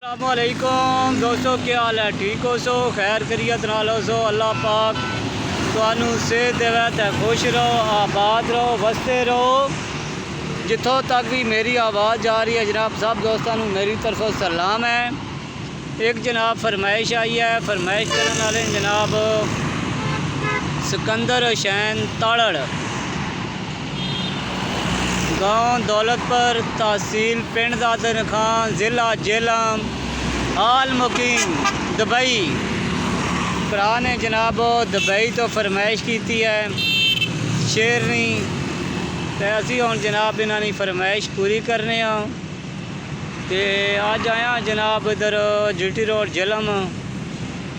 अस्सलामुअलैकुम दोस्तों, क्या हाल है? ठीक हो सो? खैर खैरियत नाल हो सो? अल्लाह पाक तुहानू सेहत देवे ते खुश रहो, आबाद रहो, वसते रहो। जितों तक भी मेरी आवाज़ जा रही है जनाब, सब दोस्तों मेरी तरफों सलाम है। एक जनाब फरमाइश आई है, फरमाइश करने वाले जनाब सिकंदर हुसैन ताड़ड़, गाँव दौलतपुर, तहसील पिंड दादन खान, ज़िला जेलम, हाल मुकीम दुबई। भरा ने जनाब दुबई तो फरमाइश की है शेरनी, तो असी हुण जनाब इन्हां दी फरमाइश पूरी करने ते अज आया जनाब इधर GT रोड जेलम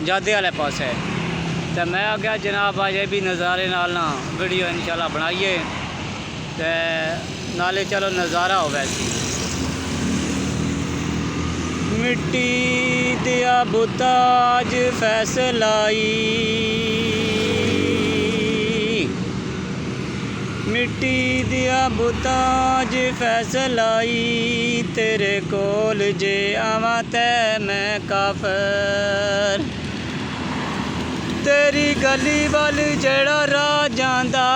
जादे वाले पासे। तो मैं आख्या जनाब अज भी नज़ारे नाल ना वीडियो इंशाल्लाह बनाइए, तो नाले चलो नज़ारा हो। वैसे मिट्टी दिया बुता अज फैसलाई, मिट्टी दिया बुता अज फैसलाई, तेरे कोल जे आवा ते मैं काफर। तेरी गली वाल जड़ा राह जांदा,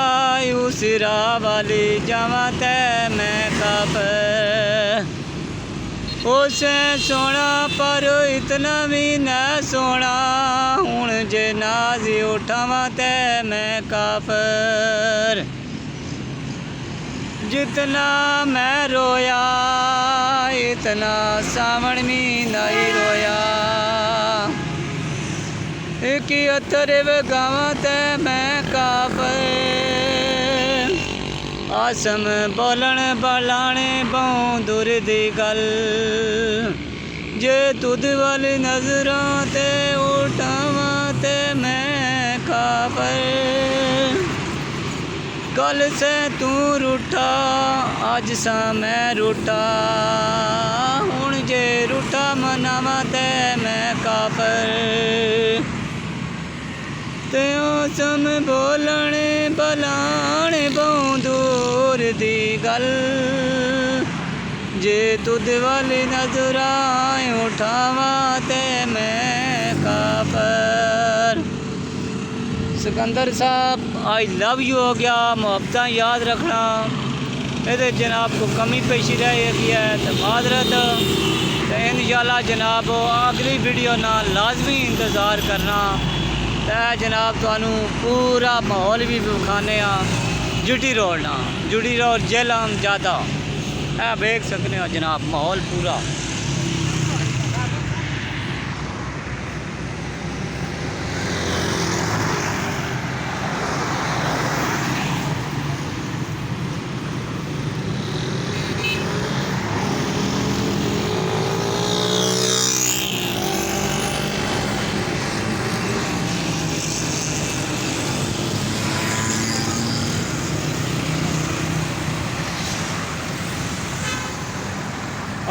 उस राह वाली जावा ते मैं काफर। उसे सोना पर इतना भी न सोना, हुण जे नाज उठावा ते मैं काफर। जितना मैं रोया इतना सावण में नहीं रोया, एक अथरे गावा ते मैं काफर। आसम बोलन बलाने बहु दूर दी गल, जे तुद वाल नजरों ते उठावा ते मैं काफर। कल से तू रूठा अज सा मैं रूठा, हुण जे रूठा मनावा ते मैं काफर। त्यों सम बोलने बलाने बहु दूर दी गल, जे तुद वाली नजरा उठावा ते मैं काफर। सिकंदर साहब आई लव यू हो गया, मुहब्बत याद रखना। ये जनाब को कमी पेशी रही है तो माजरत। तो इंशाल्लाह जनाब अगली वीडियो ना लाजमी इंतज़ार करना। तो जनाब तुहानू पूरा माहौल भी विखाने GT रोड ना, GT रोड जेलम ज़्यादा है, देख सकते हो जनाब माहौल पूरा।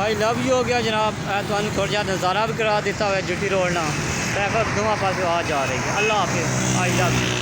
आई लव यू हो गया जनाब। तुहानू थोड़ा जहा नज़ारा भी करा दिता हुआ GT रोड ना, ट्रैफिक दोवां पासे आ जा रही है। अल्लाह हाफिज़। I love you.